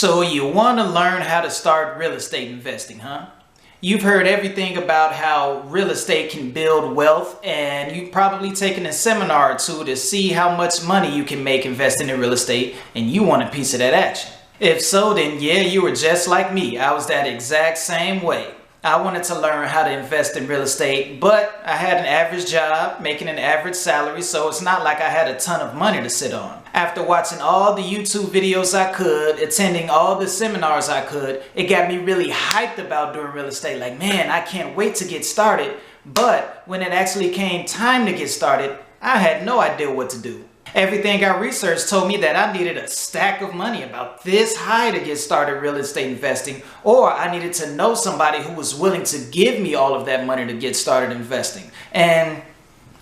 So you want to learn how to start real estate investing, huh? You've heard everything about how real estate can build wealth, and you've probably taken a seminar or two to see how much money you can make investing in real estate, and you want a piece of that action. If so, then yeah, you were just like me. I was that exact same way. I wanted to learn how to invest in real estate, but I had an average job, making an average salary, so it's not like I had a ton of money to sit on. After watching all the YouTube videos I could, attending all the seminars I could, it got me really hyped about doing real estate. Like, man, I can't wait to get started. But when it actually came time to get started, I had no idea what to do. Everything I researched told me that I needed a stack of money about this high to get started real estate investing, or I needed to know somebody who was willing to give me all of that money to get started investing. And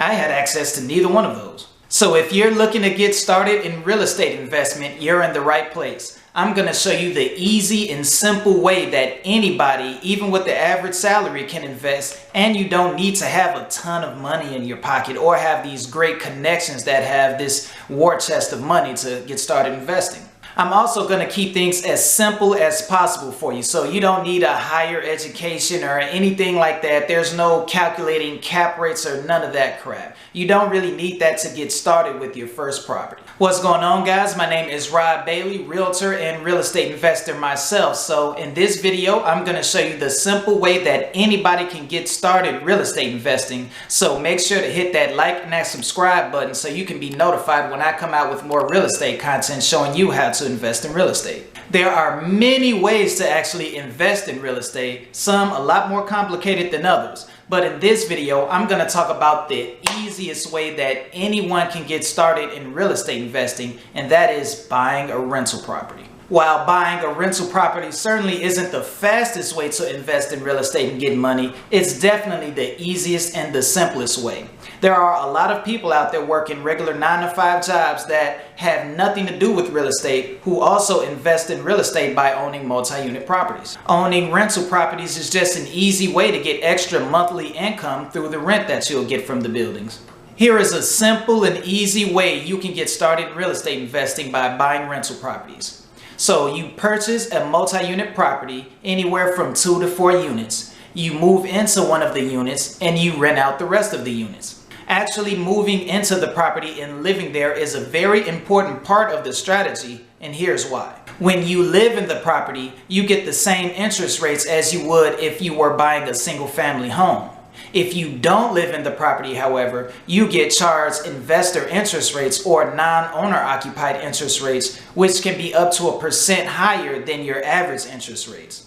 I had access to neither one of those. So if you're looking to get started in real estate investment, you're in the right place. I'm going to show you the easy and simple way that anybody, even with the average salary, can invest, and you don't need to have a ton of money in your pocket or have these great connections that have this war chest of money to get started investing. I'm also going to keep things as simple as possible for you, so you don't need a higher education or anything like that. There's no calculating cap rates or none of that crap. You don't really need that to get started with your first property. What's going on, guys? My name is Rob Bailey, realtor and real estate investor myself. So in this video, I'm going to show you the simple way that anybody can get started real estate investing. So make sure to hit that like and that subscribe button so you can be notified when I come out with more real estate content showing you how to invest in real estate. There are many ways to actually invest in real estate, some a lot more complicated than others. But in this video, I'm going to talk about the easiest way that anyone can get started in real estate investing, and that is buying a rental property. While buying a rental property certainly isn't the fastest way to invest in real estate and get money, it's definitely the easiest and the simplest way. There are a lot of people out there working regular 9-to-5 jobs that have nothing to do with real estate who also invest in real estate by owning multi-unit properties. Owning rental properties is just an easy way to get extra monthly income through the rent that you'll get from the buildings. Here is a simple and easy way you can get started in real estate investing by buying rental properties. So you purchase a multi-unit property, anywhere from 2 to 4 units. You move into one of the units and you rent out the rest of the units. Actually moving into the property and living there is a very important part of the strategy, and here's why. When you live in the property, you get the same interest rates as you would if you were buying a single family home. If you don't live in the property, however, you get charged investor interest rates or non-owner occupied interest rates, which can be up to 1% higher than your average interest rates.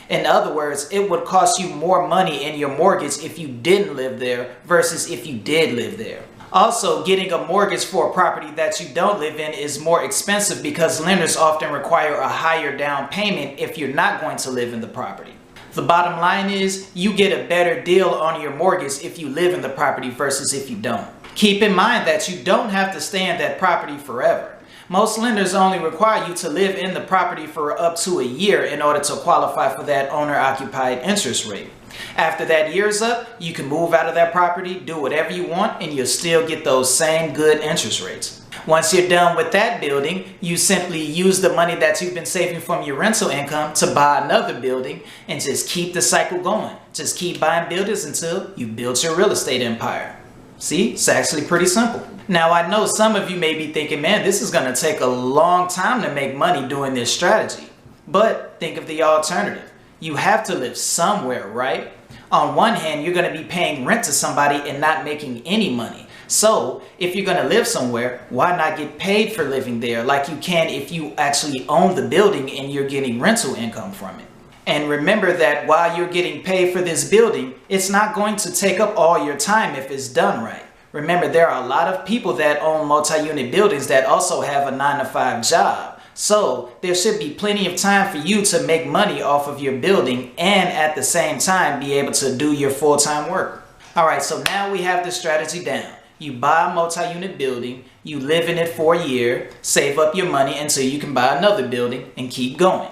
In other words, it would cost you more money in your mortgage if you didn't live there versus if you did live there. Also, getting a mortgage for a property that you don't live in is more expensive because lenders often require a higher down payment if you're not going to live in the property. The bottom line is you get a better deal on your mortgage if you live in the property versus if you don't. Keep in mind that you don't have to stay in that property forever. Most lenders only require you to live in the property for up to a year in order to qualify for that owner-occupied interest rate. After that year's up, you can move out of that property, do whatever you want, and you'll still get those same good interest rates. Once you're done with that building, you simply use the money that you've been saving from your rental income to buy another building and just keep the cycle going. Just keep buying buildings until you build your real estate empire. See, it's actually pretty simple. Now, I know some of you may be thinking, man, this is going to take a long time to make money doing this strategy. But think of the alternative. You have to live somewhere, right? On one hand, you're going to be paying rent to somebody and not making any money. So if you're going to live somewhere, why not get paid for living there like you can if you actually own the building and you're getting rental income from it? And remember that while you're getting paid for this building, it's not going to take up all your time if it's done right. Remember, there are a lot of people that own multi-unit buildings that also have a 9-to-5 job. So there should be plenty of time for you to make money off of your building and at the same time be able to do your full-time work. All right, so now we have the strategy down. You buy a multi-unit building, you live in it for a year, save up your money until you can buy another building and keep going.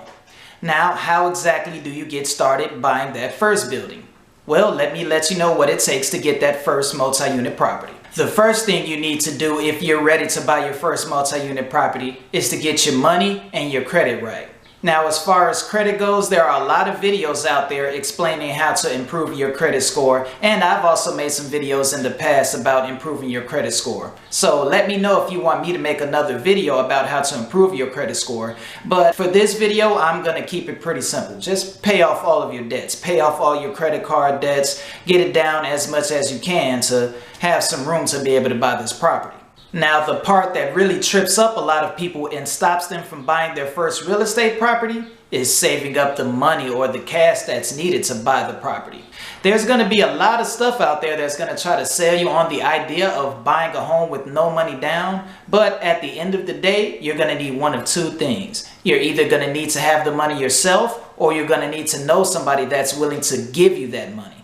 Now, how exactly do you get started buying that first building? Well, let me let you know what it takes to get that first multi-unit property. The first thing you need to do if you're ready to buy your first multi-unit property is to get your money and your credit right. Now, as far as credit goes, there are a lot of videos out there explaining how to improve your credit score. And I've also made some videos in the past about improving your credit score. So let me know if you want me to make another video about how to improve your credit score. But for this video, I'm going to keep it pretty simple. Just pay off all of your debts. Pay off all your credit card debts. Get it down as much as you can to have some room to be able to buy this property. Now, the part that really trips up a lot of people and stops them from buying their first real estate property is saving up the money or the cash that's needed to buy the property. There's going to be a lot of stuff out there that's going to try to sell you on the idea of buying a home with no money down, but at the end of the day, you're going to need one of two things. You're either going to need to have the money yourself, or you're going to need to know somebody that's willing to give you that money.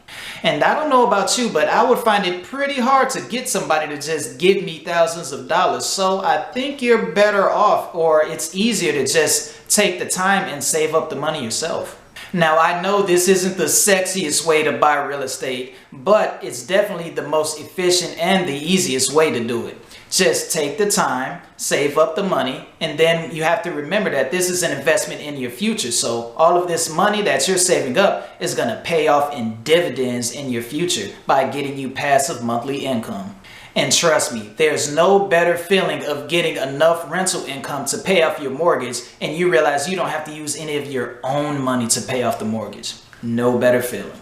And I don't know about you, but I would find it pretty hard to get somebody to just give me thousands of dollars. So I think you're better off, or it's easier to just take the time and save up the money yourself. Now, I know this isn't the sexiest way to buy real estate, but it's definitely the most efficient and the easiest way to do it. Just take the time, save up the money, and then you have to remember that this is an investment in your future. So all of this money that you're saving up is going to pay off in dividends in your future by getting you passive monthly income. And trust me, there's no better feeling of getting enough rental income to pay off your mortgage and you realize you don't have to use any of your own money to pay off the mortgage. No better feeling.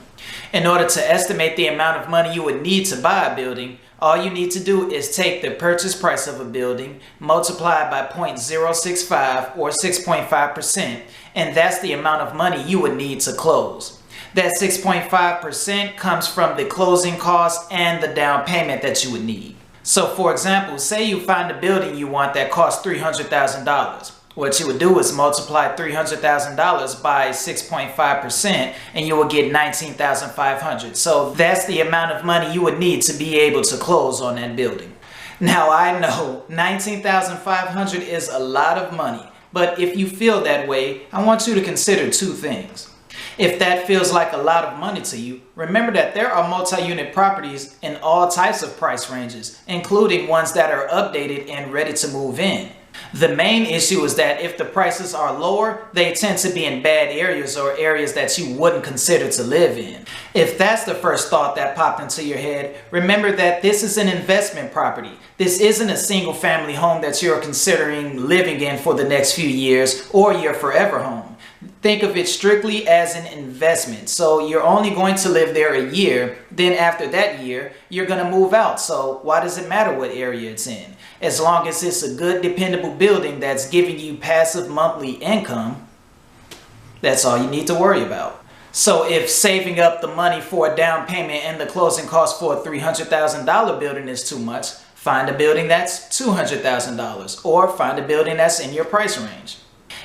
In order to estimate the amount of money you would need to buy a building, all you need to do is take the purchase price of a building, multiply it by 0.065 or 6.5%, and that's the amount of money you would need to close. That 6.5% comes from the closing costs and the down payment that you would need. So for example, say you find a building you want that costs $300,000. What you would do is multiply $300,000 by 6.5% and you will get $19,500. So that's the amount of money you would need to be able to close on that building. Now I know $19,500 is a lot of money, but if you feel that way, I want you to consider two things. If that feels like a lot of money to you, remember that there are multi-unit properties in all types of price ranges, including ones that are updated and ready to move in. The main issue is that if the prices are lower, they tend to be in bad areas or areas that you wouldn't consider to live in. If that's the first thought that popped into your head, remember that this is an investment property. This isn't a single family home that you're considering living in for the next few years or your forever home. Think of it strictly as an investment. So you're only going to live there a year. Then after that year, you're going to move out. So why does it matter what area it's in? As long as it's a good, dependable building that's giving you passive monthly income, that's all you need to worry about. So if saving up the money for a down payment and the closing cost for a $300,000 building is too much, find a building that's $200,000 or find a building that's in your price range.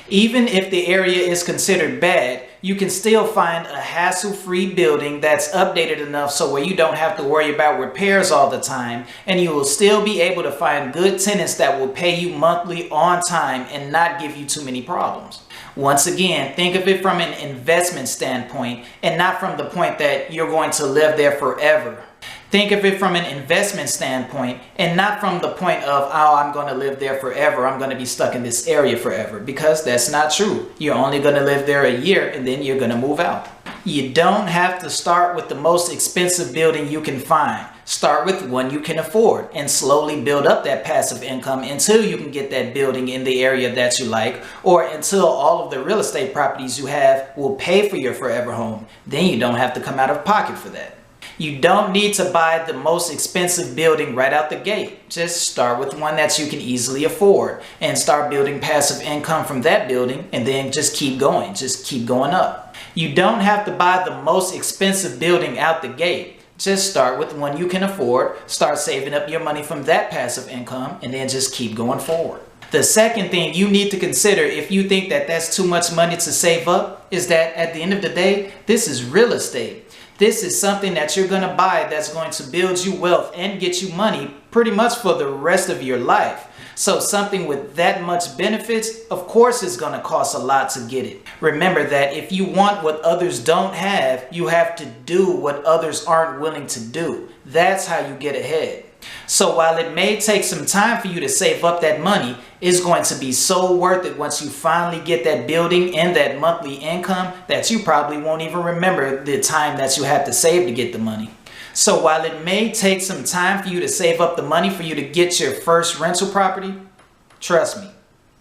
Even if the area is considered bad, you can still find a hassle-free building that's updated enough so where you don't have to worry about repairs all the time, and you will still be able to find good tenants that will pay you monthly on time and not give you too many problems. Once again, think of it from an investment standpoint and not from the point that you're going to live there forever. Think of it from an investment standpoint and not from the point of, oh, I'm going to live there forever. I'm going to be stuck in this area forever, because that's not true. You're only going to live there a year and then you're going to move out. You don't have to start with the most expensive building you can find. Start with one you can afford and slowly build up that passive income until you can get that building in the area that you like, or until all of the real estate properties you have will pay for your forever home. Then you don't have to come out of pocket for that. You don't need to buy the most expensive building right out the gate. Just start with one that you can easily afford and start building passive income from that building, and then just keep going. Just keep going up. You don't have to buy the most expensive building out the gate. Just start with one you can afford, start saving up your money from that passive income, and then just keep going forward. The second thing you need to consider if you think that that's too much money to save up is that at the end of the day, this is real estate. This is something that you're going to buy that's going to build you wealth and get you money pretty much for the rest of your life. So something with that much benefits, of course it's going to cost a lot to get it. Remember that if you want what others don't have, you have to do what others aren't willing to do. That's how you get ahead. So while it may take some time for you to save up that money, it's going to be so worth it once you finally get that building and that monthly income that you probably won't even remember the time that you had to save to get the money. So while it may take some time for you to save up the money for you to get your first rental property, trust me,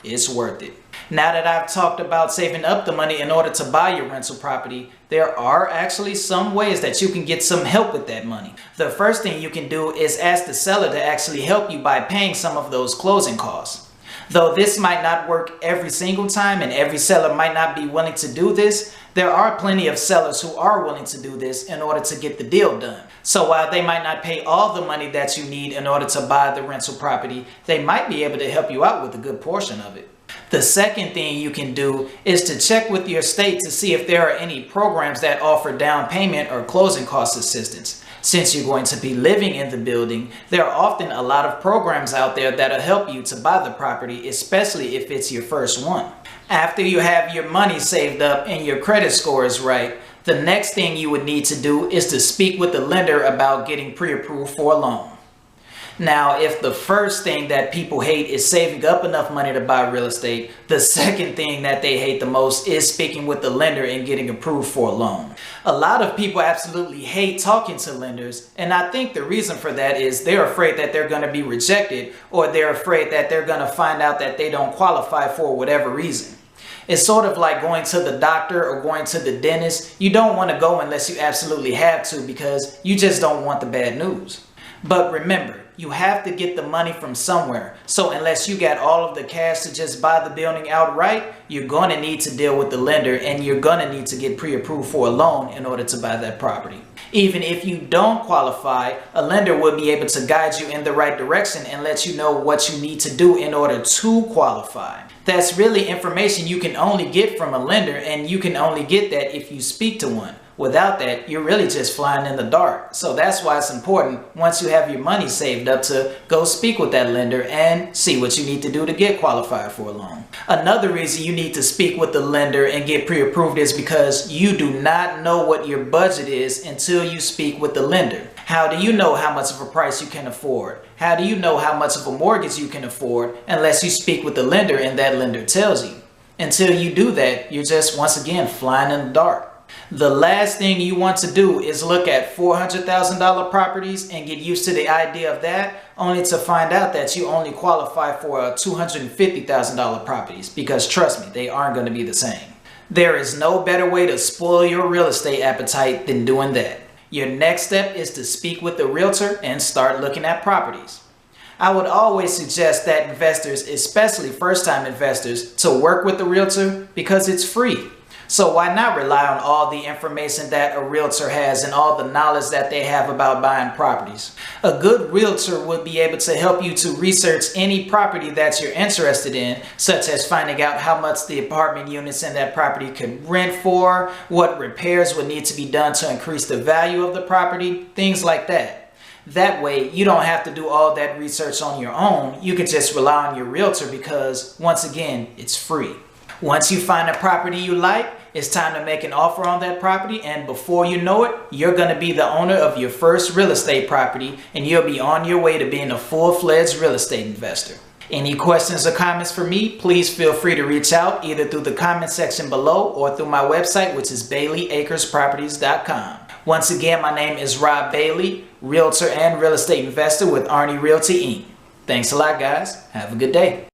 it's worth it. Now that I've talked about saving up the money in order to buy your rental property, there are actually some ways that you can get some help with that money. The first thing you can do is ask the seller to actually help you by paying some of those closing costs. Though this might not work every single time and every seller might not be willing to do this, there are plenty of sellers who are willing to do this in order to get the deal done. So while they might not pay all the money that you need in order to buy the rental property, they might be able to help you out with a good portion of it. The second thing you can do is to check with your state to see if there are any programs that offer down payment or closing cost assistance. Since you're going to be living in the building, there are often a lot of programs out there that'll help you to buy the property, especially if it's your first one. After you have your money saved up and your credit score is right, the next thing you would need to do is to speak with the lender about getting pre-approved for a loan. Now, if the first thing that people hate is saving up enough money to buy real estate, the second thing that they hate the most is speaking with the lender and getting approved for a loan. A lot of people absolutely hate talking to lenders, and I think the reason for that is they're afraid that they're going to be rejected, or they're afraid that they're going to find out that they don't qualify for whatever reason. It's sort of like going to the doctor or going to the dentist. You don't want to go unless you absolutely have to because you just don't want the bad news. But remember, you have to get the money from somewhere. So unless you got all of the cash to just buy the building outright, you're going to need to deal with the lender and you're going to need to get pre-approved for a loan in order to buy that property. Even if you don't qualify, a lender will be able to guide you in the right direction and let you know what you need to do in order to qualify. That's really information you can only get from a lender, and you can only get that if you speak to one. Without that, you're really just flying in the dark. So that's why it's important, once you have your money saved up, to go speak with that lender and see what you need to do to get qualified for a loan. Another reason you need to speak with the lender and get pre-approved is because you do not know what your budget is until you speak with the lender. How do you know how much of a price you can afford? How do you know how much of a mortgage you can afford unless you speak with the lender and that lender tells you? Until you do that, you're just once again flying in the dark. The last thing you want to do is look at $400,000 properties and get used to the idea of that, only to find out that you only qualify for $250,000 properties, because trust me, they aren't going to be the same. There is no better way to spoil your real estate appetite than doing that. Your next step is to speak with the realtor and start looking at properties. I would always suggest that investors, especially first-time investors, to work with the realtor because it's free. So why not rely on all the information that a realtor has and all the knowledge that they have about buying properties? A good realtor would be able to help you to research any property that you're interested in, such as finding out how much the apartment units in that property could rent for, what repairs would need to be done to increase the value of the property, things like that. That way, you don't have to do all that research on your own. You can just rely on your realtor because, once again, it's free. Once you find a property you like, it's time to make an offer on that property, and before you know it, you're going to be the owner of your first real estate property, and you'll be on your way to being a full-fledged real estate investor. Any questions or comments for me, please feel free to reach out either through the comment section below or through my website, which is BaileyAcresProperties.com. Once again, my name is Rob Bailey, realtor and real estate investor with ARNI Realty Inc. Thanks a lot, guys. Have a good day.